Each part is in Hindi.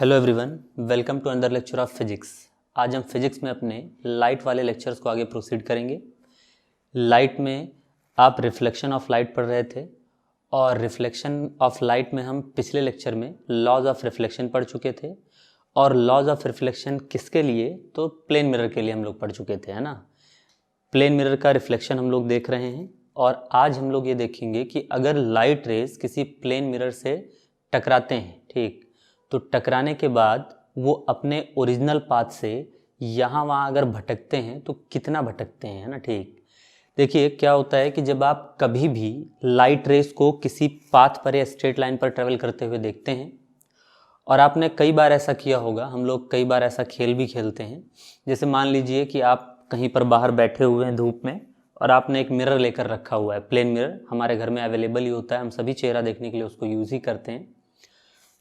Hello everyone, welcome to another lecture of physics. आज हम फिजिक्स में अपने लाइट वाले लेक्चर्स को आगे प्रोसीड करेंगे। लाइट में आप रिफ्लेक्शन ऑफ लाइट पढ़ रहे थे और रिफ्लेक्शन ऑफ लाइट में हम पिछले लेक्चर में लॉज ऑफ रिफ्लेक्शन पढ़ चुके थे। और लॉज ऑफ रिफ्लेक्शन किसके लिए? तो प्लेन मिरर के लिए हम लोग पढ़ चुके थे, है ना। प्लेन मिरर का रिफ्लेक्शन हम लोग देख रहे हैं और आज हम लोग ये देखेंगे कि अगर लाइट रेज किसी प्लेन मिरर से टकराते हैं, ठीक, तो टकराने के बाद वो अपने ओरिजिनल पाथ से यहाँ वहाँ अगर भटकते हैं तो कितना भटकते हैं, है ना। ठीक, देखिए क्या होता है कि जब आप कभी भी लाइट रेस को किसी पाथ पर या स्ट्रेट लाइन पर ट्रेवल करते हुए देखते हैं, और आपने कई बार ऐसा किया होगा, हम लोग कई बार ऐसा खेल भी खेलते हैं। जैसे मान लीजिए कि आप कहीं पर बाहर बैठे हुए हैं धूप में और आपने एक मिरर लेकर रखा हुआ है। प्लेन मिरर हमारे घर में अवेलेबल ही होता है, हम सभी चेहरा देखने के लिए उसको यूज़ ही करते हैं,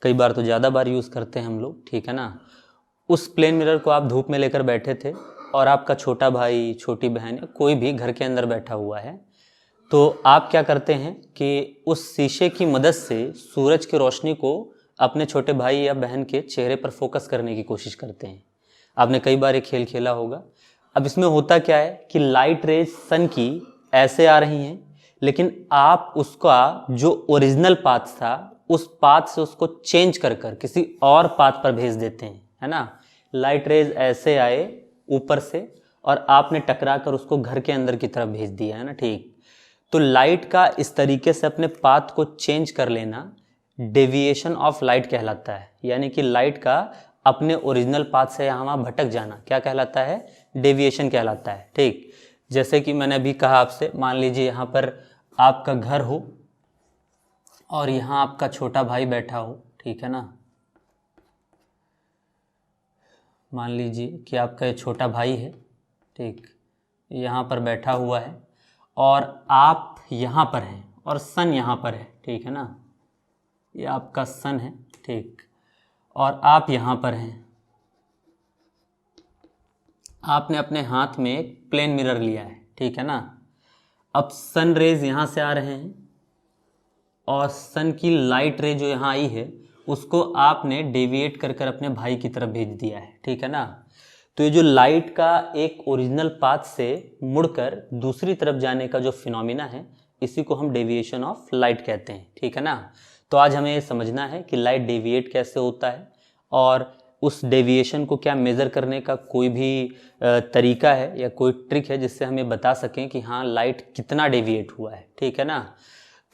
कई बार तो ज़्यादा बार यूज़ करते हैं हम लोग, ठीक है ना। उस प्लेन मिरर को आप धूप में लेकर बैठे थे और आपका छोटा भाई, छोटी बहन या कोई भी घर के अंदर बैठा हुआ है, तो आप क्या करते हैं कि उस शीशे की मदद से सूरज की रोशनी को अपने छोटे भाई या बहन के चेहरे पर फोकस करने की कोशिश करते हैं। आपने कई बार ये खेल खेला होगा। अब इसमें होता क्या है कि लाइट रेज सन की ऐसे आ रही हैं, लेकिन आप उसका जो ओरिजिनल पाथ था उस पाथ से उसको चेंज कर किसी और पाथ पर भेज देते हैं, है ना। लाइट रेज ऐसे आए ऊपर से और आपने टकरा कर उसको घर के अंदर की तरफ भेज दिया, है ना। ठीक, तो लाइट का इस तरीके से अपने पाथ को चेंज कर लेना डेविएशन ऑफ लाइट कहलाता है। यानी कि लाइट का अपने ओरिजिनल पाथ से यहाँ वहाँ भटक जाना क्या कहलाता है? डेविएशन कहलाता है। ठीक, जैसे कि मैंने अभी कहा आपसे, मान लीजिए यहाँ पर आपका घर हो और यहाँ आपका छोटा भाई बैठा हो, ठीक है ना। मान लीजिए कि आपका ये छोटा भाई है, ठीक, यहाँ पर बैठा हुआ है और आप यहाँ पर हैं और सन यहाँ पर है, ठीक है ना। ये आपका सन है, ठीक, और आप यहाँ पर हैं। आपने अपने हाथ में एक प्लेन मिरर लिया है, ठीक है ना। अब सन रेज यहाँ से आ रहे हैं और सन की लाइट रे जो यहाँ आई है उसको आपने डेविएट कर अपने भाई की तरफ भेज दिया है, ठीक है ना। तो ये जो लाइट का एक ओरिजिनल पाथ से मुड़कर दूसरी तरफ जाने का जो फिनोमिना है, इसी को हम डेविएशन ऑफ लाइट कहते हैं, ठीक है ना। तो आज हमें ये समझना है कि लाइट डेविएट कैसे होता है और उस डेविएशन को क्या मेज़र करने का कोई भी तरीका है या कोई ट्रिक है जिससे हमें बता सकें कि हाँ लाइट कितना डेविएट हुआ है, ठीक है ना।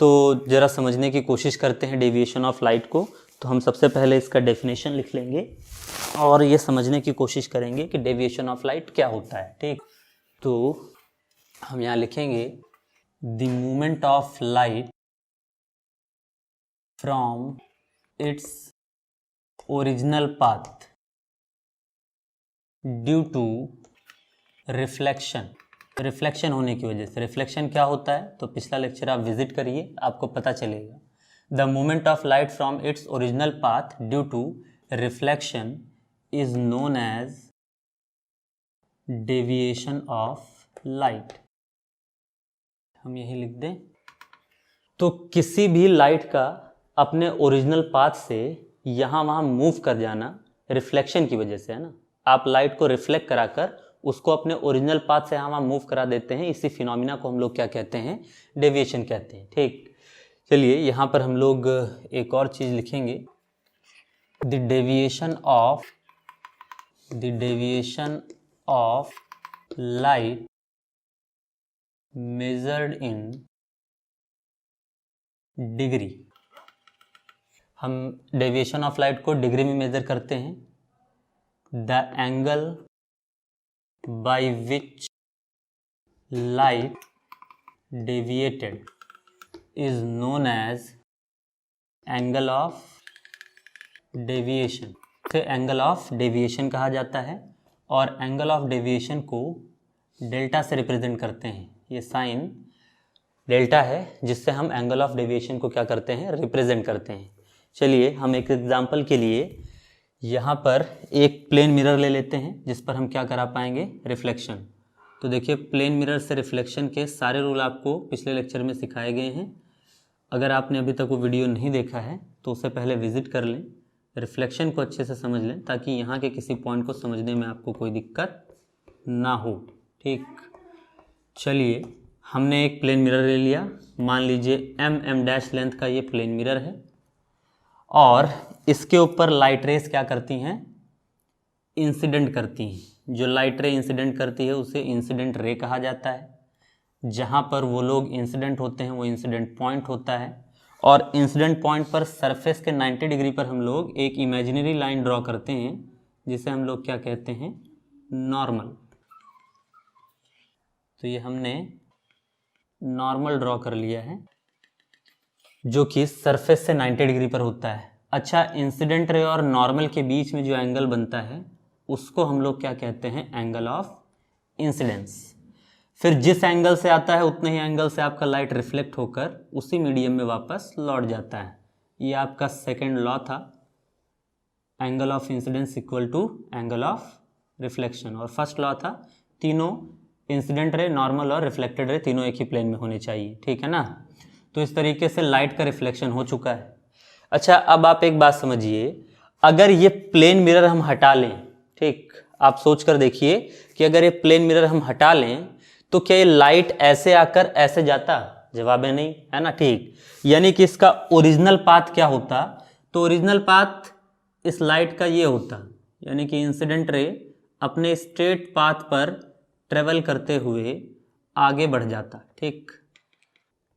तो ज़रा समझने की कोशिश करते हैं डेविएशन ऑफ लाइट को। तो हम सबसे पहले इसका डेफिनेशन लिख लेंगे और ये समझने की कोशिश करेंगे कि डेविएशन ऑफ लाइट क्या होता है, ठीक। तो हम यहाँ लिखेंगे the movement of light from its original path due to reflection. Reflection होने की वजह से। रिफ्लेक्शन क्या होता है तो पिछला लेक्चर आप विजिट करिए, आपको पता चलेगा। The movement of light from its original path due to reflection is known as deviation of light. हम यही लिख दें। तो किसी भी लाइट का अपने ओरिजिनल पाथ से यहाँ वहाँ मूव कर जाना रिफ्लेक्शन की वजह से, है ना। आप लाइट को रिफ्लेक्ट कराकर उसको अपने ओरिजिनल पाथ से यहाँ मूव करा देते हैं। इसी फिनोमिना को हम लोग क्या कहते हैं? डेविएशन कहते हैं, ठीक। चलिए यहाँ पर हम लोग एक और चीज़ लिखेंगे, the deviation of light measured in degree. हम डेविएशन ऑफ लाइट को डिग्री में मेजर करते हैं। The angle by which light deviated is known as angle of deviation। इसे एंगल ऑफ डेविएशन कहा जाता है और एंगल ऑफ डेविएशन को डेल्टा से रिप्रेजेंट करते हैं। ये साइन डेल्टा है जिससे हम एंगल ऑफ डेविएशन को क्या करते हैं? रिप्रेजेंट करते हैं। चलिए हम एक एग्जांपल के लिए यहाँ पर एक प्लेन मिरर ले लेते हैं जिस पर हम क्या करा पाएंगे? रिफ्लेक्शन। तो देखिए प्लेन मिरर से रिफ्लेक्शन के सारे रूल आपको पिछले लेक्चर में सिखाए गए हैं। अगर आपने अभी तक वो वीडियो नहीं देखा है तो उससे पहले विजिट कर लें। रिफ्लेक्शन को अच्छे से समझ लें ताकि यहाँ के किसी पॉइंट को समझने में आपको कोई दिक्कत ना हो। ठीक, चलिए हमने एक प्लेन मिरर ले लिया, मान लीजिए एम डैश लेंथ का ये प्लेन मिरर है और इसके ऊपर लाइट रेस क्या करती हैं, इंसिडेंट करती हैं। जो लाइट रे इंसिडेंट करती है उसे इंसिडेंट रे कहा जाता है। जहाँ पर वो लोग इंसिडेंट होते हैं वो इंसिडेंट पॉइंट होता है और इंसिडेंट पॉइंट पर सरफेस के 90 डिग्री पर हम लोग एक इमेजिनरी लाइन ड्रॉ करते हैं जिसे हम लोग क्या कहते हैं, नॉर्मल। तो ये हमने नॉर्मल ड्रॉ कर लिया है जो कि सरफेस से 90 डिग्री पर होता है। अच्छा, इंसिडेंट रे और नॉर्मल के बीच में जो एंगल बनता है उसको हम लोग क्या कहते हैं, एंगल ऑफ इंसिडेंस। फिर जिस एंगल से आता है उतने ही एंगल से आपका लाइट रिफ्लेक्ट होकर उसी मीडियम में वापस लौट जाता है। ये आपका सेकेंड लॉ था, angle of incidence equal to angle of reflection. और फर्स्ट लॉ था, तीनों इंसिडेंट रे, नॉर्मल और रिफ्लेक्टेड रे तीनों एक ही प्लेन में होने चाहिए। ठीक है ना। तो इस तरीके से लाइट का रिफ्लेक्शन हो चुका है। अच्छा, अब आप एक बात समझिए, अगर ये प्लेन मिरर हम हटा लें, ठीक, आप सोच कर देखिए कि अगर ये प्लेन मिरर हम हटा लें तो क्या ये लाइट ऐसे आकर ऐसे जाता? जवाब है नहीं, है ना। ठीक, यानी कि इसका ओरिजिनल पाथ क्या होता? तो ओरिजिनल पाथ इस लाइट का ये होता, यानी कि इंसिडेंट रे अपने स्ट्रेट पाथ पर ट्रेवल करते हुए आगे बढ़ जाता। ठीक,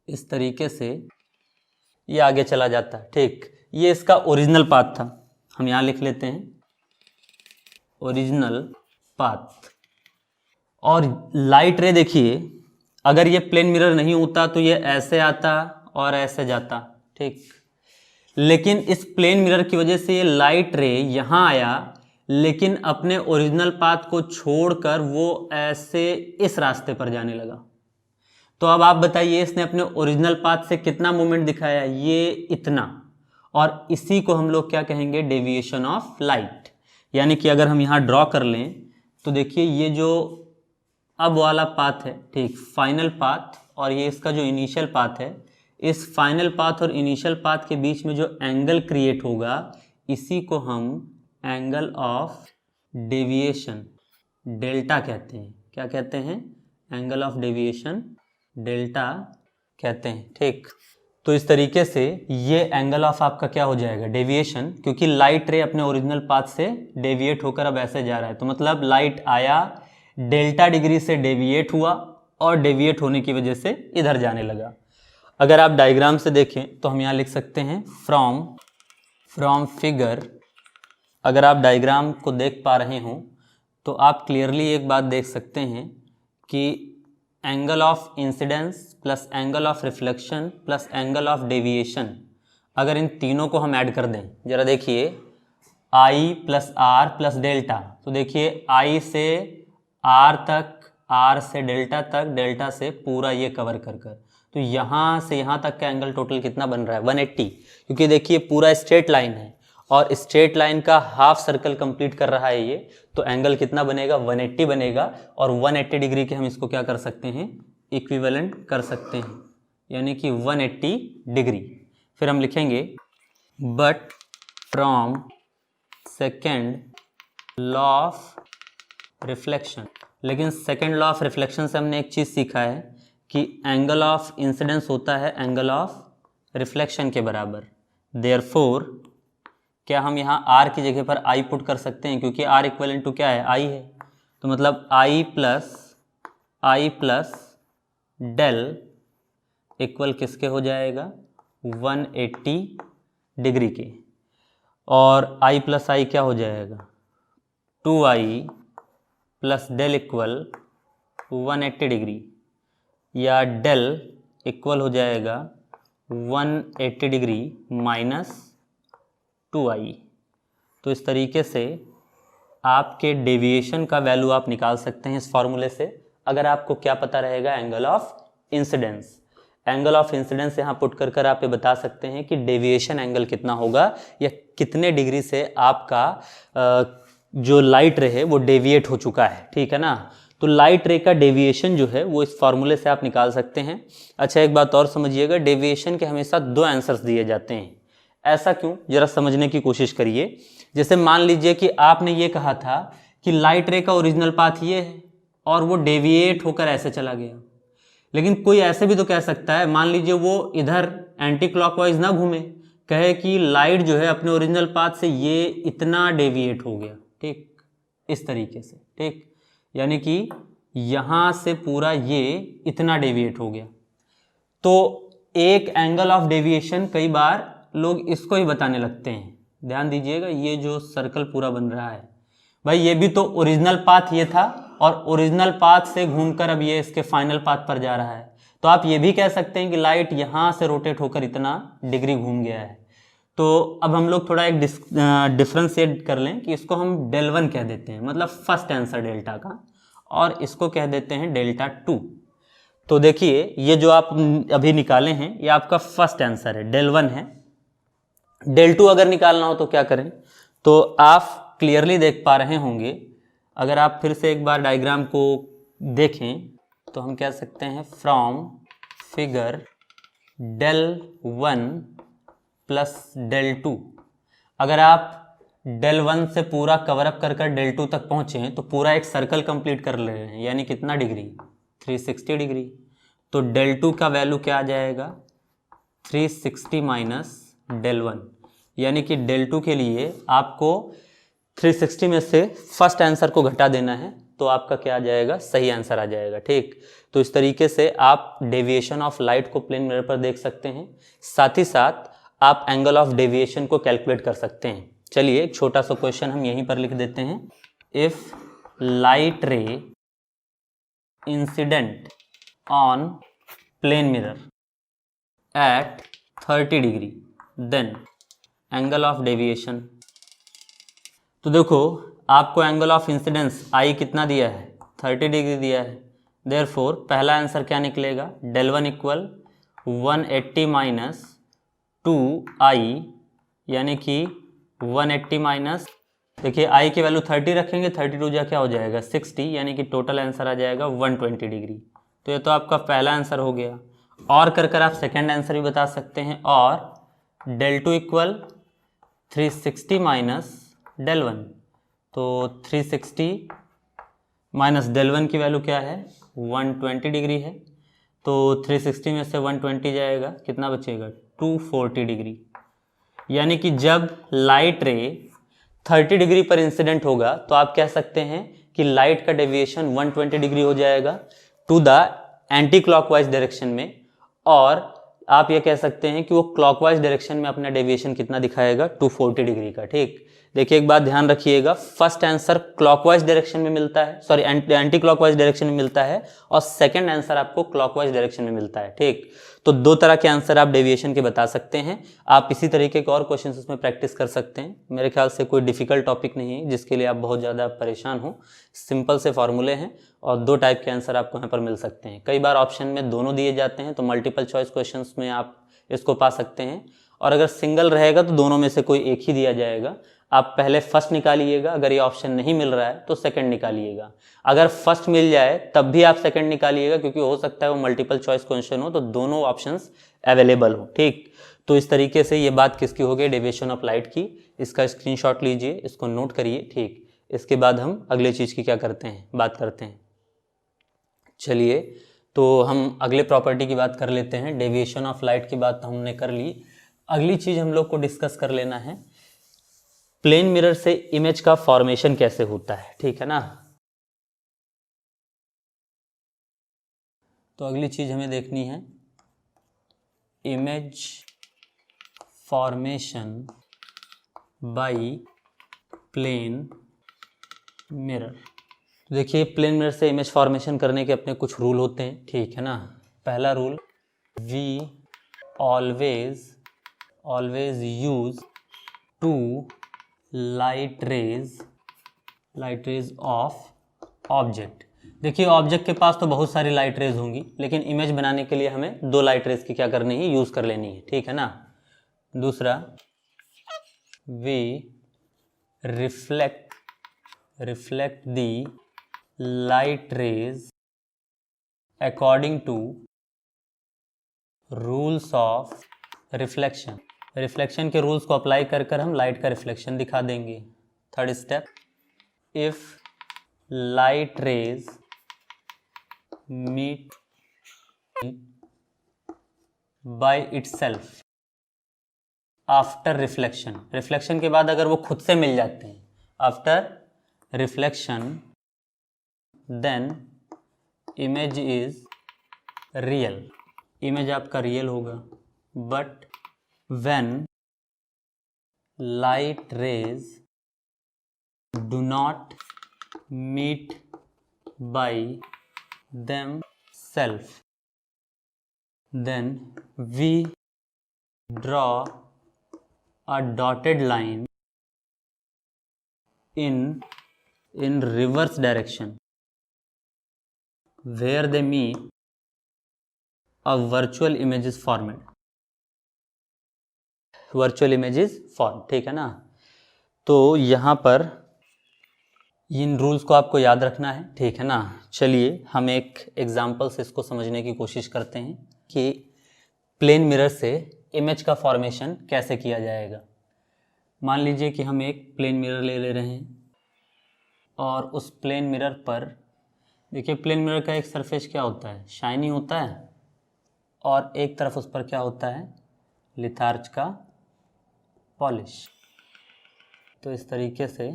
इस तरीके से ये आगे चला जाता। ठीक, ये इसका ओरिजिनल पाथ था। हम यहाँ लिख लेते हैं ओरिजिनल पाथ। और लाइट रे देखिए, अगर ये प्लेन मिरर नहीं होता तो ये ऐसे आता और ऐसे जाता। ठीक, लेकिन इस प्लेन मिरर की वजह से ये लाइट रे यहाँ आया, लेकिन अपने ओरिजिनल पाथ को छोड़कर वो ऐसे इस रास्ते पर जाने लगा। तो अब आप बताइए, इसने अपने ओरिजिनल पाथ से कितना मूवमेंट दिखाया? ये इतना। और इसी को हम लोग क्या कहेंगे, डेविएशन ऑफ लाइट। यानी कि अगर हम यहाँ ड्रॉ कर लें तो देखिए ये जो अब वाला पाथ है, ठीक, फाइनल पाथ, और ये इसका जो इनिशियल पाथ है, इस फाइनल पाथ और इनिशियल पाथ के बीच में जो एंगल क्रिएट होगा इसी को हम एंगल ऑफ डेविएशन डेल्टा कहते हैं। क्या कहते हैं? एंगल ऑफ डेविएशन डेल्टा कहते हैं। ठीक, तो इस तरीके से ये एंगल ऑफ आपका क्या हो जाएगा, डेविएशन, क्योंकि लाइट रे अपने ओरिजिनल पाथ से डेविएट होकर अब ऐसे जा रहा है। तो मतलब लाइट आया, डेल्टा डिग्री से डेविएट हुआ और डेविएट होने की वजह से इधर जाने लगा। अगर आप डायग्राम से देखें तो हम यहाँ लिख सकते हैं फ्रॉम फिगर। अगर आप डायग्राम को देख पा रहे हो तो आप क्लियरली एक बात देख सकते हैं कि angle of incidence plus angle of reflection plus angle of deviation, अगर इन तीनों को हम ऐड कर दें, जरा देखिए, आई प्लस आर प्लस डेल्टा, तो देखिए आई से आर तक, आर से डेल्टा तक, डेल्टा से पूरा ये कवर कर तो यहाँ से यहाँ तक का एंगल टोटल कितना बन रहा है, 180। क्योंकि देखिए पूरा स्ट्रेट लाइन है और स्ट्रेट लाइन का हाफ सर्कल कंप्लीट कर रहा है ये, तो एंगल कितना बनेगा, 180 बनेगा। और 180 डिग्री के हम इसको क्या कर सकते हैं, इक्विवेलेंट कर सकते हैं, यानी कि 180 डिग्री। फिर हम लिखेंगे but from second law of reflection. लेकिन सेकेंड लॉ ऑफ रिफ्लेक्शन से हमने एक चीज़ सीखा है कि एंगल ऑफ इंसिडेंस होता है एंगल ऑफ रिफ्लेक्शन के बराबर। देयरफॉर क्या हम यहाँ r की जगह पर i पुट कर सकते हैं, क्योंकि r इक्वलेंट टू क्या है, i है। तो मतलब i प्लस डेल इक्वल किसके हो जाएगा, 180 डिग्री के। और i प्लस i क्या हो जाएगा, 2i plus del equal 180 degree, या डेल इक्वल हो जाएगा 180 डिग्री माइनस 2i। तो इस तरीके से आपके डेविएशन का वैल्यू आप निकाल सकते हैं इस फॉर्मूले से, अगर आपको क्या पता रहेगा, angle of incidence. Angle of incidence यहाँ पुट कर आप ये बता सकते हैं कि डेविएशन एंगल कितना होगा या कितने डिग्री से आपका जो लाइट रे है वो डेविएट हो चुका है। ठीक है ना। तो लाइट रे का डेविएशन जो है वो इस फॉर्मूले से आप निकाल सकते हैं। अच्छा, एक बात और समझिएगा, डेविएशन के हमेशा दो आंसर्स दिए जाते हैं, ऐसा क्यों, जरा समझने की कोशिश करिए। जैसे मान लीजिए कि आपने ये कहा था कि लाइट रे का ओरिजिनल पाथ ये है और वो डेविएट होकर ऐसे चला गया, लेकिन कोई ऐसे भी तो कह सकता है, मान लीजिए वो इधर एंटी क्लॉकवाइज ना घूमे, कहे कि लाइट जो है अपने ओरिजिनल पाथ से ये इतना डेविएट हो गया, ठीक, इस तरीके से, ठीक, यानी कि यहाँ से पूरा ये इतना डेविएट हो गया। तो एक एंगल ऑफ डेविएशन कई बार लोग इसको ही बताने लगते हैं। ध्यान दीजिएगा, ये जो सर्कल पूरा बन रहा है भाई, ये भी तो ओरिजिनल पाथ ये था और ओरिजिनल पाथ से घूमकर अब ये इसके फाइनल पाथ पर जा रहा है। तो आप ये भी कह सकते हैं कि लाइट यहाँ से रोटेट होकर इतना डिग्री घूम गया है। तो अब हम लोग थोड़ा एक डिफ्रेंशिएट कर लें कि इसको हम डेल 1 कह देते हैं, मतलब फर्स्ट आंसर डेल्टा का, और इसको कह देते हैं डेल्टा 2। तो देखिए ये जो आप अभी निकाले हैं ये आपका फर्स्ट आंसर है, डेल 1 है। डेल 2 अगर निकालना हो तो क्या करें, तो आप क्लियरली देख पा रहे होंगे, अगर आप फिर से एक बार डायग्राम को देखें तो हम कह सकते हैं from figure del 1 plus del 2। अगर आप डेल 1 से पूरा कवरअप कर कर डेल 2 तक पहुँचे हैं तो पूरा एक सर्कल कंप्लीट कर ले रहे हैं, यानी कितना डिग्री, 360 डिग्री। तो डेल 2 का वैल्यू क्या आ जाएगा, 360 माइनस डेल 1, यानी कि डेल 2 के लिए आपको 360 में से फर्स्ट आंसर को घटा देना है, तो आपका क्या आ जाएगा, सही आंसर आ जाएगा, ठीक। तो इस तरीके से आप डेविएशन ऑफ लाइट को प्लेन मिरर पर देख सकते हैं, साथ ही साथ आप एंगल ऑफ डेविएशन को कैलकुलेट कर सकते हैं। चलिए एक छोटा सा क्वेश्चन हम यहीं पर लिख देते हैं। If light ray incident on plane mirror at 30 degree then angle of deviation. तो देखो आपको एंगल ऑफ इंसिडेंस आई कितना दिया है, 30 डिग्री दिया है। देयरफॉर पहला आंसर क्या निकलेगा, डेल 1 इक्वल 180 माइनस 2i, यानी कि 180 माइनस, देखिए आई की वैल्यू 30 रखेंगे, 32 जा क्या हो जाएगा 60, यानी कि टोटल आंसर आ जाएगा 120 डिग्री। तो ये तो आपका पहला आंसर हो गया। और कर आप सेकेंड आंसर भी बता सकते हैं, और डेल 2 इक्वल 360 माइनस डेल 1। तो 360 माइनस डेल 1 की वैल्यू क्या है, 120 डिग्री है। तो 360 में से 120 जाएगा, कितना बचेगा, 240 डिग्री। यानी कि जब लाइट रे 30 डिग्री पर इंसिडेंट होगा तो आप कह सकते हैं कि लाइट का डेविएशन 120 डिग्री हो जाएगा to the anti clockwise direction में, और आप ये कह सकते हैं कि वो क्लॉकवाइज डायरेक्शन में अपना डेविएशन कितना दिखाएगा, 240 डिग्री का, ठीक। देखिए एक बात ध्यान रखिएगा, फर्स्ट आंसर क्लॉकवाइज डायरेक्शन में मिलता है, सॉरी एंटी क्लॉकवाइज डायरेक्शन में मिलता है, और सेकंड आंसर आपको क्लॉकवाइज डायरेक्शन में मिलता है, ठीक। तो दो तरह के आंसर आप डेविएशन के बता सकते हैं। आप इसी तरीके के और क्वेश्चन उसमें प्रैक्टिस कर सकते हैं। मेरे ख्याल से कोई डिफिकल्ट टॉपिक नहीं है जिसके लिए आप बहुत ज़्यादा परेशान हो, सिंपल से फॉर्मूले हैं और दो टाइप के आंसर आपको यहाँ पर मिल सकते हैं। कई बार ऑप्शन में दोनों दिए जाते हैं तो मल्टीपल चॉइस क्वेश्चन में आप इसको पा सकते हैं, और अगर सिंगल रहेगा तो दोनों में से कोई एक ही दिया जाएगा। आप पहले फर्स्ट निकालिएगा, अगर ये ऑप्शन नहीं मिल रहा है तो सेकंड निकालिएगा, अगर फर्स्ट मिल जाए तब भी आप सेकंड निकालिएगा, क्योंकि हो सकता है वो मल्टीपल चॉइस क्वेश्चन हो तो दोनों ऑप्शंस अवेलेबल हो, ठीक। तो इस तरीके से ये बात किसकी हो गई, डेविएशन ऑफ लाइट की। इसका स्क्रीनशॉट लीजिए, इसको नोट करिए, ठीक। इसके बाद हम अगले चीज़ की क्या करते हैं, बात करते हैं। चलिए तो हम अगले प्रॉपर्टी की बात कर लेते हैं। डेविएशन ऑफ लाइट की बात हमने कर ली, अगली चीज़ हम लोग को डिस्कस कर लेना है प्लेन मिरर से इमेज का फॉर्मेशन कैसे होता है, ठीक है ना। तो अगली चीज हमें देखनी है image formation by plane mirror. देखिए प्लेन मिरर से इमेज फॉर्मेशन करने के अपने कुछ रूल होते हैं, ठीक है ना। पहला rule, we always use two light rays of object. देखिए ऑब्जेक्ट के पास तो बहुत सारी लाइट रेज होंगी, लेकिन इमेज बनाने के लिए हमें दो लाइट रेज की क्या करनी है, यूज कर लेनी है, ठीक है ना। दूसरा, we reflect the light rays according to rules of reflection. Reflection के रूल्स को अप्लाई कर कर हम लाइट का रिफ्लेक्शन दिखा देंगे। Third step, if light rays meet by itself after reflection, reflection के बाद अगर वो खुद से मिल जाते हैं after reflection, then image is real, image आपका रियल होगा। But when light rays do not meet by themselves, then we draw a dotted line in reverse direction where they meet, a virtual image is formed, virtual image is formed, ठीक है ना। तो यहाँ पर इन रूल्स को आपको याद रखना है, ठीक है ना। चलिए हम एक एग्जाम्पल से इसको समझने की कोशिश करते हैं कि प्लेन मिरर से इमेज का फॉर्मेशन कैसे किया जाएगा। मान लीजिए कि हम एक प्लेन मिरर ले रहे हैं और उस प्लेन मिरर पर देखिए, प्लेन मिरर का एक सरफेस क्या होता है, शाइनी होता है, और एक तरफ उस पर क्या होता है, लिथार्ज का पॉलिश। तो इस तरीके से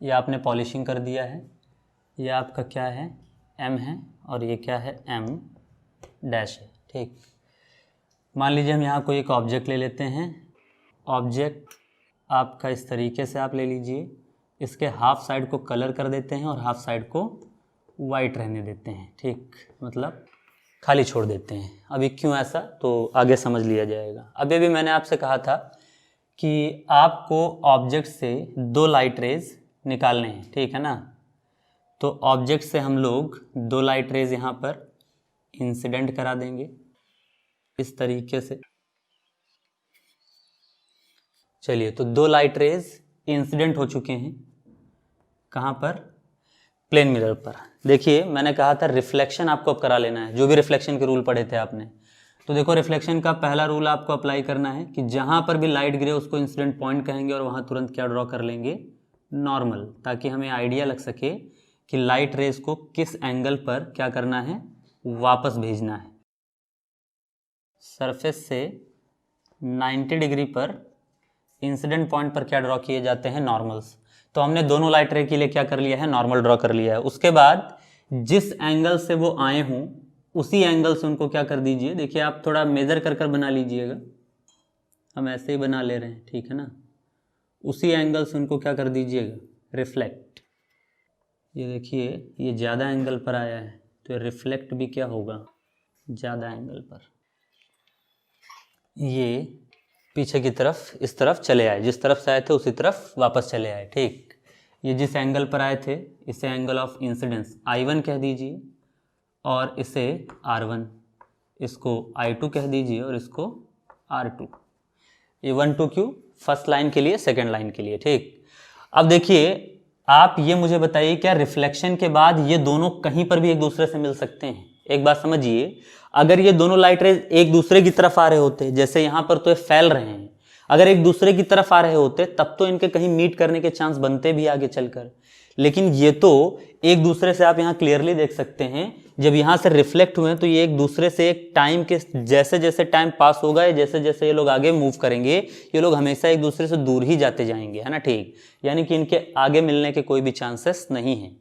ये आपने पॉलिशिंग कर दिया है, ये आपका क्या है, M है, और ये क्या है, M डैश है, ठीक। मान लीजिए हम यहाँ कोई एक ऑब्जेक्ट ले लेते हैं, ऑब्जेक्ट आपका इस तरीके से आप ले लीजिए, इसके हाफ साइड को कलर कर देते हैं और हाफ साइड को वाइट रहने देते हैं, ठीक, मतलब खाली छोड़ देते हैं। अभी क्यों ऐसा, तो आगे समझ लिया जाएगा। अभी भी मैंने आपसे कहा था कि आपको ऑब्जेक्ट से 2 लाइट रेज निकालने हैं, ठीक है ना। तो ऑब्जेक्ट से हम लोग 2 लाइट रेज यहाँ पर इंसिडेंट करा देंगे इस तरीके से। चलिए, तो 2 लाइट रेज इंसिडेंट हो चुके हैं, कहाँ पर, प्लेन मिरर पर। देखिए मैंने कहा था रिफ्लेक्शन आपको अब करा लेना है, जो भी रिफ्लेक्शन के रूल पढ़े थे आपने। तो देखो रिफ्लेक्शन का पहला रूल आपको अप्लाई करना है कि जहाँ पर भी लाइट गिरे उसको इंसिडेंट पॉइंट कहेंगे और वहाँ तुरंत क्या ड्रॉ कर लेंगे, नॉर्मल, ताकि हमें आइडिया लग सके कि लाइट रेज को किस एंगल पर क्या करना है, वापस भेजना है। सरफेस से 90 डिग्री पर इंसिडेंट पॉइंट पर क्या ड्रॉ किए जाते हैं, नॉर्मल्स। तो हमने दोनों लाइट रे के लिए क्या कर लिया है, नॉर्मल ड्रॉ कर लिया है। उसके बाद जिस एंगल से वो आए हों उसी एंगल से उनको क्या कर दीजिए, देखिए आप थोड़ा मेजर कर कर बना लीजिएगा, हम ऐसे ही बना ले रहे हैं, ठीक है ना। उसी एंगल से उनको क्या कर दीजिएगा, रिफ्लेक्ट। ये देखिए ये ज़्यादा एंगल पर आया है तो रिफ्लेक्ट भी क्या होगा, ज़्यादा एंगल पर। ये पीछे की तरफ इस तरफ चले आए, जिस तरफ से आए थे उसी तरफ वापस चले आए, ठीक। ये जिस एंगल पर आए थे इसे एंगल ऑफ इंसिडेंस I1 कह दीजिए, और इसे R1, इसको I2 कह दीजिए, और इसको R2। ये 1 2 क्यों, फर्स्ट लाइन के लिए, सेकेंड लाइन के लिए, ठीक। अब देखिए आप ये मुझे बताइए, क्या रिफ्लेक्शन के बाद ये दोनों कहीं पर भी एक दूसरे से मिल सकते हैं? एक बात समझिए, अगर ये दोनों लाइट रेज एक दूसरे की तरफ आ रहे होते, जैसे यहाँ पर तो ये फैल रहे हैं, अगर एक दूसरे की तरफ आ रहे होते तब तो इनके कहीं मीट करने के चांस बनते भी आगे चलकर। लेकिन ये तो एक दूसरे से, आप यहाँ क्लियरली देख सकते हैं, जब यहाँ से रिफ्लेक्ट हुए तो ये एक दूसरे से एक टाइम के जैसे जैसे टाइम पास होगा, जैसे जैसे ये लोग आगे मूव करेंगे, ये लोग हमेशा एक दूसरे से दूर ही जाते जाएंगे, है ना, ठीक। यानी कि इनके आगे मिलने के कोई भी चांसेस नहीं हैं।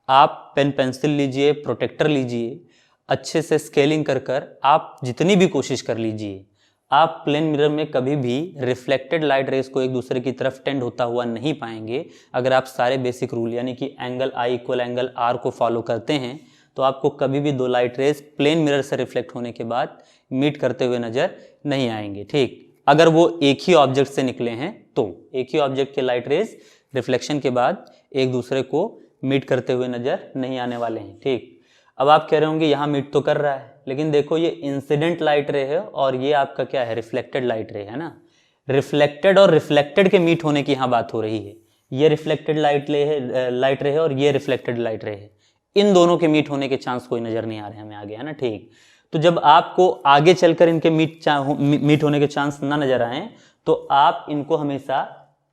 आप पेन पेंसिल लीजिए, प्रोटेक्टर लीजिए, अच्छे से स्केलिंग कर कर आप जितनी भी कोशिश कर लीजिए, आप प्लेन मिरर में कभी भी रिफ्लेक्टेड लाइट रेस को एक दूसरे की तरफ टेंड होता हुआ नहीं पाएंगे। अगर आप सारे बेसिक रूल यानी कि angle I equal angle R को फॉलो करते हैं तो आपको कभी भी 2 लाइट रेस प्लेन मिरर से रिफ्लेक्ट होने के बाद मीट करते हुए नजर नहीं आएंगे, ठीक। अगर वो एक ही ऑब्जेक्ट से निकले हैं तो एक ही ऑब्जेक्ट के लाइट रेस रिफ्लेक्शन के बाद एक दूसरे को मीट करते हुए नजर नहीं आने वाले हैं, ठीक। अब आप कह रहे होंगे यहाँ मीट तो कर रहा है, लेकिन देखो ये इंसिडेंट लाइट रे है और ये आपका क्या है, रिफ्लेक्टेड लाइट रे है ना। रिफ्लेक्टेड और रिफ्लेक्टेड के मीट होने की यहाँ बात हो रही है। ये रिफ्लेक्टेड लाइट रे है और ये रिफ्लेक्टेड लाइट रे है, इन दोनों के मीट होने के चांस कोई नजर नहीं आ रहे हमें आगे, है ना, ठीक। तो जब आपको आगे चलकर इनके मीट होने के चांस ना नजर आए तो आप इनको हमेशा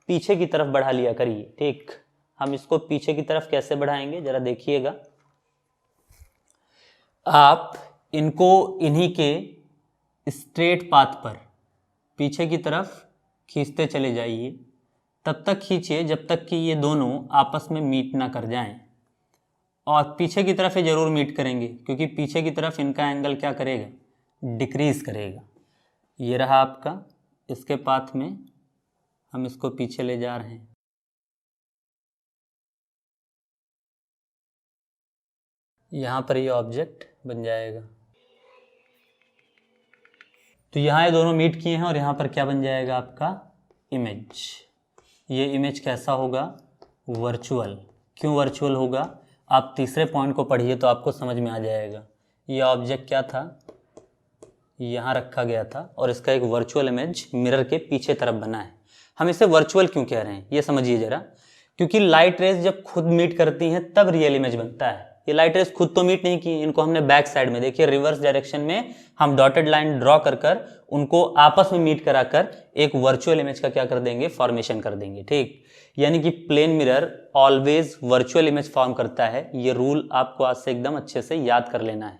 पीछे की तरफ बढ़ा लिया करिए। ठीक, हम इसको पीछे की तरफ कैसे बढ़ाएंगे जरा देखिएगा। आप इनको इन्हीं के स्ट्रेट पाथ पर पीछे की तरफ खींचते चले जाइए, तब तक खींचिए जब तक कि ये दोनों आपस में मीट ना कर जाएं। और पीछे की तरफ ये ज़रूर मीट करेंगे, क्योंकि पीछे की तरफ इनका एंगल क्या करेगा, डिक्रीज़ करेगा। ये रहा आपका, इसके पाथ में हम इसको पीछे ले जा रहे हैं। यहाँ पर ये ऑब्जेक्ट बन जाएगा। तो यहाँ ये दोनों मीट किए हैं और यहाँ पर क्या बन जाएगा आपका, इमेज। ये इमेज कैसा होगा, वर्चुअल। क्यों वर्चुअल होगा, आप तीसरे पॉइंट को पढ़िए तो आपको समझ में आ जाएगा। ये ऑब्जेक्ट क्या था, यहाँ रखा गया था और इसका एक वर्चुअल इमेज मिरर के पीछे तरफ बना है। हम इसे वर्चुअल क्यों कह रहे हैं ये समझिए जरा, क्योंकि लाइट रेज जब खुद मीट करती हैं तब रियल इमेज बनता है। ये लाइट रेज खुद तो मीट नहीं की, इनको हमने बैक साइड में, देखिए रिवर्स डायरेक्शन में हम डॉटेड लाइन ड्रॉ कर कर उनको आपस में मीट कराकर एक वर्चुअल इमेज का क्या कर देंगे, फॉर्मेशन कर देंगे। ठीक, यानी कि plane mirror always virtual image form करता है। ये रूल आपको आज से एकदम अच्छे से याद कर लेना है।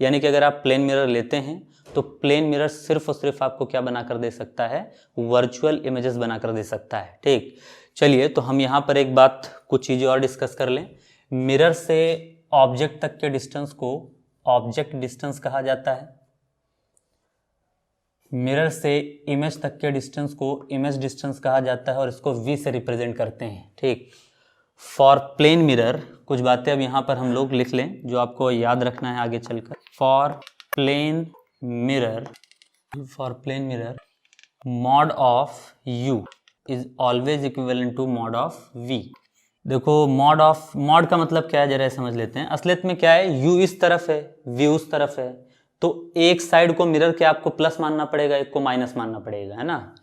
यानी कि अगर आप प्लेन मिरर लेते हैं तो प्लेन मिरर सिर्फ और सिर्फ आपको क्या बना कर दे सकता है, वर्चुअल इमेजेस बना कर दे सकता है। ठीक, चलिए तो हम यहाँ पर एक बात, कुछ चीज़ें और डिस्कस कर लें। मिरर से ऑब्जेक्ट तक के डिस्टेंस को ऑब्जेक्ट डिस्टेंस कहा जाता है। मिरर से इमेज तक के डिस्टेंस को इमेज डिस्टेंस कहा जाता है और इसको v से रिप्रेजेंट करते हैं। ठीक, फॉर प्लेन मिरर कुछ बातें अब यहाँ पर हम लोग लिख लें जो आपको याद रखना है आगे चलकर। For plane mirror mod of u is always equivalent to mod of v। देखो मॉड का मतलब क्या है जरा समझ लेते हैं। असलियत में क्या है, u इस तरफ है, v उस तरफ है, तो एक साइड को मिरर के आपको प्लस मानना पड़ेगा, एक को माइनस मानना पड़ेगा, है ना।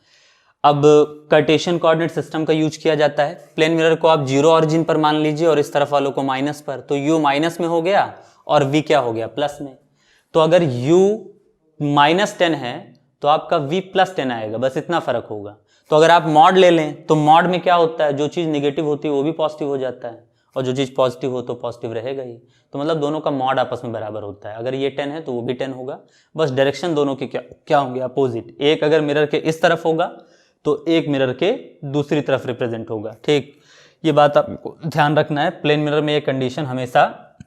अब कार्टेशियन कोऑर्डिनेट सिस्टम का यूज किया जाता है। प्लेन मिरर को आप जीरो ऑरिजिन पर मान लीजिए और इस तरफ वालों को माइनस पर, तो u माइनस में हो गया और v क्या हो गया, प्लस में। तो अगर u -10 है तो आपका v +10 आएगा, बस इतना फर्क होगा। तो अगर आप मॉड ले लें तो मॉड में क्या होता है, जो चीज़ निगेटिव होती है वो भी पॉजिटिव हो जाता है और जो चीज़ पॉजिटिव हो तो पॉजिटिव रहेगा ही। तो मतलब दोनों का मॉड आपस में बराबर होता है। अगर ये 10 है तो वो भी 10 होगा, बस डायरेक्शन दोनों के क्या होंगे, अपोजिट। एक अगर मिरर के इस तरफ होगा तो एक मिरर के दूसरी तरफ रिप्रेजेंट होगा। ठीक, ये बात आपको ध्यान रखना है। प्लेन मिरर में ये कंडीशन हमेशा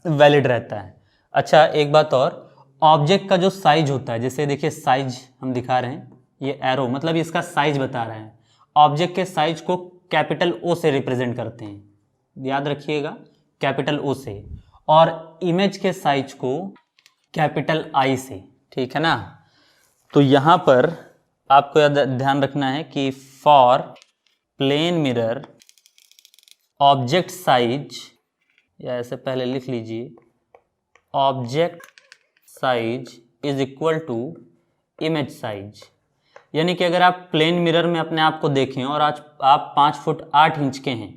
वैलिड रहता है। अच्छा, एक बात और, ऑब्जेक्ट का जो साइज होता है, जैसे देखिए साइज हम दिखा रहे हैं, ये एरो मतलब इसका साइज बता रहे हैं। ऑब्जेक्ट के साइज को कैपिटल O से रिप्रेजेंट करते हैं, याद रखिएगा, कैपिटल O से, और इमेज के साइज को कैपिटल I से। ठीक है ना। तो यहाँ पर आपको ध्यान रखना है कि for plane mirror object size, या ऐसे पहले लिख लीजिए, object size is equal to image size. यानी कि अगर आप प्लेन मिरर में अपने आप को देखें और आज आप 5 फुट 8 इंच के हैं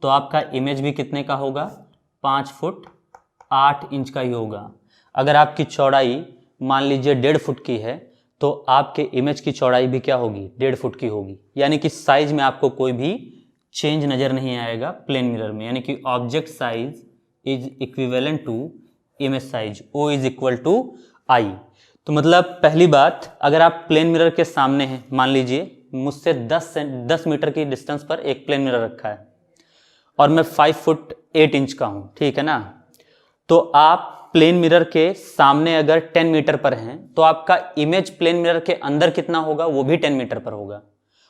तो आपका इमेज भी कितने का होगा, 5 फुट 8 इंच का ही होगा। अगर आपकी चौड़ाई मान लीजिए 1.5 फुट की है तो आपके इमेज की चौड़ाई भी क्या होगी, 1.5 फुट की होगी। यानी कि साइज में आपको कोई भी चेंज नज़र नहीं आएगा प्लेन मिरर में। यानी कि object size is equivalent to image size, O is equal to I। तो मतलब पहली बात, अगर आप प्लेन मिरर के सामने हैं, मान लीजिए मुझसे 10 मीटर की डिस्टेंस पर एक प्लेन मिरर रखा है और मैं 5 फुट 8 इंच का हूं, ठीक है ना। तो आप प्लेन मिरर के सामने अगर 10 मीटर पर हैं तो आपका इमेज प्लेन मिरर के अंदर कितना होगा, वो भी 10 मीटर पर होगा।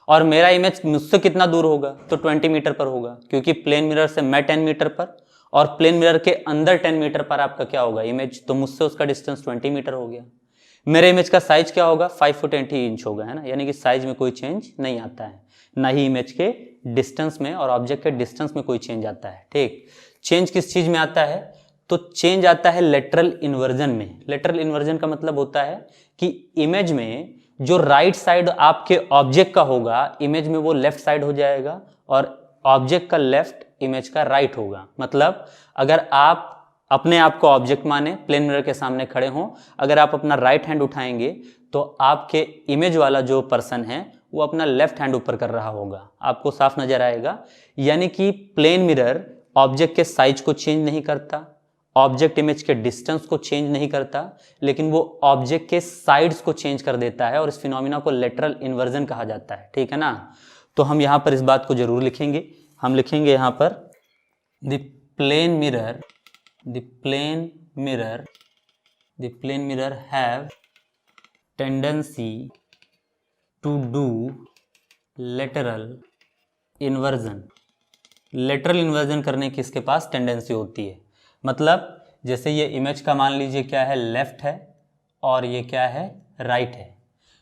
और मेरा इमेज मुझसे कितना दूर होगा, तो 20 मीटर पर होगा, क्योंकि प्लेन मिरर से मैं 10 मीटर पर और प्लेन मिरर के अंदर 10 मीटर पर आपका क्या होगा, इमेज, तो मुझसे उसका डिस्टेंस 20 मीटर हो गया। मेरे इमेज का साइज क्या होगा, 5 फुट 80 इंच होगा, है ना। यानी कि साइज में कोई चेंज नहीं आता है, ना ही इमेज के डिस्टेंस में और ऑब्जेक्ट के डिस्टेंस में कोई चेंज आता है। ठीक, चेंज किस चीज में आता है, तो चेंज आता है लेटरल इन्वर्जन में। लेटरल इन्वर्जन का मतलब होता है कि इमेज में जो राइट साइड आपके ऑब्जेक्ट का होगा, इमेज में वो लेफ्ट साइड हो जाएगा और ऑब्जेक्ट का लेफ्ट, इमेज का राइट होगा। मतलब अगर आप अपने आप को ऑब्जेक्ट माने, प्लेन मिरर के सामने खड़े हों। अगर आप अपना राइट हैंड उठाएंगे तो आपके इमेज वाला जो पर्सन है वो अपना लेफ्ट हैंड ऊपर कर रहा होगा, आपको साफ नजर आएगा। यानी कि प्लेन मिरर ऑब्जेक्ट के साइज को चेंज नहीं करता, ऑब्जेक्ट इमेज के डिस्टेंस को चेंज नहीं करता, लेकिन वो ऑब्जेक्ट के साइड्स को चेंज कर देता है और इस फिनोमिना को लेटरल इन्वर्जन कहा जाता है। ठीक है ना। तो हम यहाँ पर इस बात को जरूर लिखेंगे। हम लिखेंगे यहाँ पर the plane mirror have tendency to do lateral inversion. Lateral inversion करने की इसके पास टेंडेंसी होती है। मतलब जैसे ये इमेज का मान लीजिए क्या है, लेफ्ट है और ये क्या है, राइट है।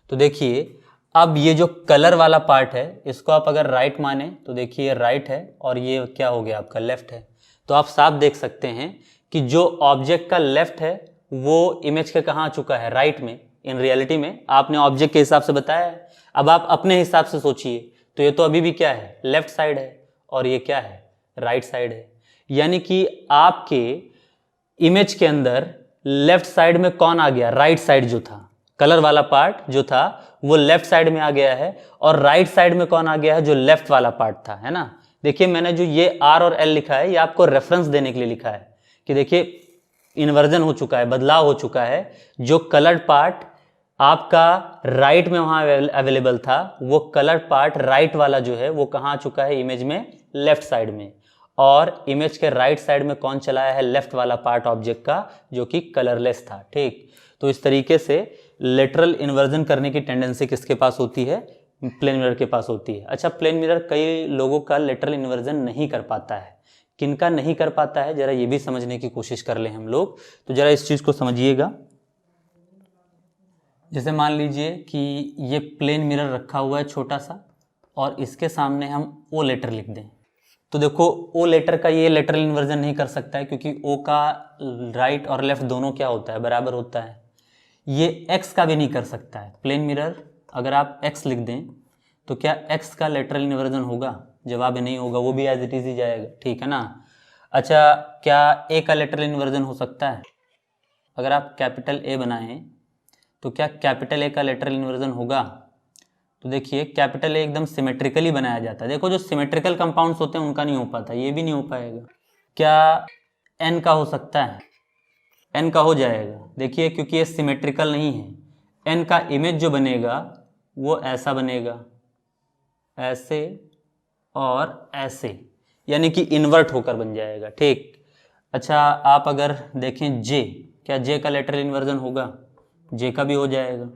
तो देखिए अब ये जो कलर वाला पार्ट है इसको आप अगर राइट माने तो देखिए ये राइट है और ये क्या हो गया आपका, लेफ्ट है। तो आप साफ देख सकते हैं कि जो ऑब्जेक्ट का लेफ्ट है वो इमेज के कहाँ आ चुका है, राइट में। इन रियलिटी में आपने ऑब्जेक्ट के हिसाब से बताया है, अब आप अपने हिसाब से सोचिए तो ये तो अभी भी क्या है, लेफ्ट साइड है और ये क्या है, राइट साइड है। यानी कि आपके इमेज के अंदर लेफ्ट साइड में कौन आ गया, राइट साइड जो था, कलर वाला पार्ट जो था वो लेफ्ट साइड में आ गया है और राइट साइड में कौन आ गया है, जो लेफ्ट वाला पार्ट था, है ना। देखिए मैंने जो ये आर और एल लिखा है ये आपको रेफरेंस देने के लिए लिखा है कि देखिए इन्वर्जन हो चुका है, बदलाव हो चुका है। जो कलर्ड पार्ट आपका राइट में वहां अवेलेबल था वो कलर्ड पार्ट राइट वाला जो है वो कहाँ आ चुका है, इमेज में लेफ्ट साइड में। और इमेज के राइट साइड में कौन चलाया है, लेफ्ट वाला पार्ट ऑब्जेक्ट का जो कि कलरलेस था। ठीक, तो इस तरीके से लेटरल इन्वर्जन करने की टेंडेंसी किसके पास होती है, प्लेन मिरर के पास होती है। अच्छा, प्लेन मिरर कई लोगों का लेटरल इन्वर्जन नहीं कर पाता है। किनका नहीं कर पाता है जरा ये भी समझने की कोशिश कर लें हम लोग। तो जरा इस चीज को समझिएगा। जैसे मान लीजिए कि ये प्लेन मिरर रखा हुआ है छोटा सा और इसके सामने हम ओ लेटर लिख दें, तो देखो ओ लेटर का ये लेटरल इन्वर्जन नहीं कर सकता है क्योंकि ओ का राइट और लेफ्ट दोनों क्या होता है, बराबर होता है। ये एक्स का भी नहीं कर सकता है। प्लेन मिरर अगर आप एक्स लिख दें तो क्या एक्स का लेटरल इन्वर्जन होगा, जवाब नहीं होगा, वो भी एज इट इज ही जाएगा। ठीक है ना। अच्छा, क्या ए का लेटरल इन्वर्जन हो सकता है, अगर आप कैपिटल ए बनाएं तो क्या कैपिटल ए का लेटरल इन्वर्जन होगा। तो देखिए कैपिटल ए एकदम सिमेट्रिकली बनाया जाता है। देखो जो सिमेट्रिकल कंपाउंड्स होते हैं उनका नहीं हो पाता, ये भी नहीं हो पाएगा। क्या एन का हो सकता है, एन का हो जाएगा। देखिए क्योंकि ये सिमेट्रिकल नहीं है, एन का इमेज जो बनेगा वो ऐसा बनेगा, ऐसे और ऐसे, यानी कि इन्वर्ट होकर बन जाएगा। ठीक। अच्छा, आप अगर देखें जे, क्या जे का लेटरल इन्वर्जन होगा, जे का भी हो जाएगा।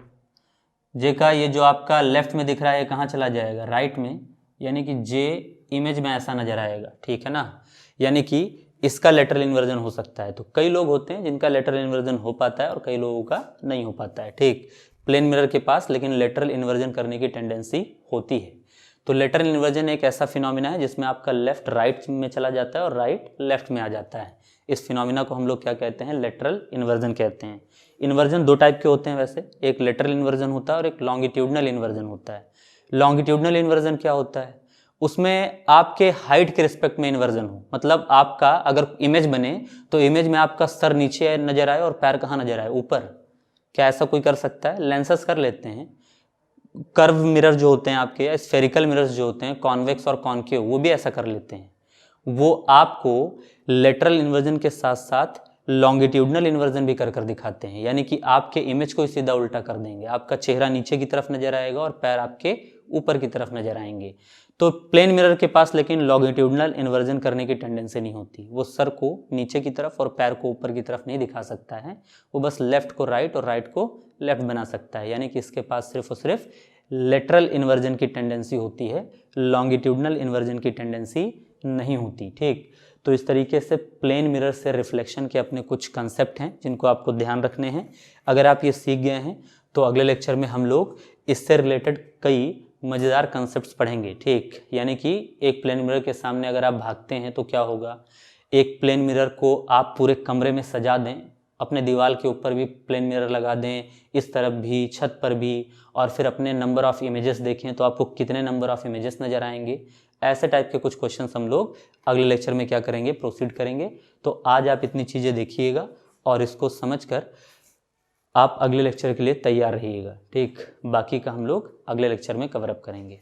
जे का ये जो आपका लेफ्ट में दिख रहा है कहाँ चला जाएगा, राइट में, यानी कि जे इमेज में ऐसा नजर आएगा। ठीक है ना। यानी कि इसका लेटरल इन्वर्जन हो सकता है। तो कई लोग होते हैं जिनका लेटरल इन्वर्जन हो पाता है और कई लोगों का नहीं हो पाता है। ठीक, प्लेन मिरर के पास लेकिन लेटरल इन्वर्जन करने की टेंडेंसी होती है। तो लेटरल इन्वर्जन एक ऐसा फिनोमिना है जिसमें आपका लेफ्ट राइट में चला जाता है और राइट लेफ्ट में आ जाता है। इस फिनोमिना को हम लोग क्या कहते हैं, लेटरल इन्वर्जन कहते हैं। इन्वर्जन दो टाइप के होते हैं वैसे, एक लेटरल इन्वर्जन होता है और एक लॉन्गिट्यूडनल इन्वर्जन होता है। लॉन्गिट्यूडनल इन्वर्जन क्या होता है, उसमें आपके हाइट के रिस्पेक्ट में इन्वर्जन हो, मतलब आपका अगर इमेज बने तो इमेज में आपका सर नीचे नजर आए और पैर कहाँ नजर आए, ऊपर। क्या ऐसा कोई कर सकता है, लेंसेस कर लेते हैं। कर्व मिरर जो होते हैं आपके, या स्फेरिकल मिरर्स जो होते हैं, कॉन्वेक्स और कॉन्केव, वो भी ऐसा कर लेते हैं। वो आपको लेटरल इन्वर्जन के साथ साथ लॉन्गिट्यूडनल इन्वर्जन भी कर दिखाते हैं, यानी कि आपके इमेज को सीधा उल्टा कर देंगे। आपका चेहरा नीचे की तरफ नजर आएगा और पैर आपके ऊपर की तरफ नजर आएंगे। तो प्लेन मिरर के पास लेकिन लॉन्गिट्यूडनल इन्वर्जन करने की टेंडेंसी नहीं होती। वो सर को नीचे की तरफ और पैर को ऊपर की तरफ नहीं दिखा सकता है, वो बस लेफ्ट को राइट और राइट को लेफ्ट बना सकता है। यानी कि इसके पास सिर्फ और सिर्फ लेटरल इन्वर्जन की टेंडेंसी होती है, लॉन्गिट्यूडनल इन्वर्जन की टेंडेंसी नहीं होती। ठीक, तो इस तरीके से प्लेन मिरर से रिफ्लेक्शन के अपने कुछ कंसेप्ट हैं जिनको आपको ध्यान रखने हैं। अगर आप ये सीख गए हैं तो अगले लेक्चर में हम लोग इससे रिलेटेड कई मज़ेदार कंसेप्ट्स पढ़ेंगे। ठीक, यानी कि एक प्लेन मिरर के सामने अगर आप भागते हैं तो क्या होगा, एक प्लेन मिरर को आप पूरे कमरे में सजा दें, अपने दीवार के ऊपर भी प्लेन मिरर लगा दें, इस तरफ भी, छत पर भी, और फिर अपने नंबर ऑफ़ इमेजेस देखें तो आपको कितने नंबर ऑफ़ इमेजेस नज़र आएंगे। ऐसे टाइप के कुछ क्वेश्चंस हम लोग अगले लेक्चर में क्या करेंगे, प्रोसीड करेंगे। तो आज आप इतनी चीज़ें देखिएगा और इसको समझकर आप अगले लेक्चर के लिए तैयार रहिएगा। ठीक, बाकी का हम लोग अगले लेक्चर में कवर अप करेंगे।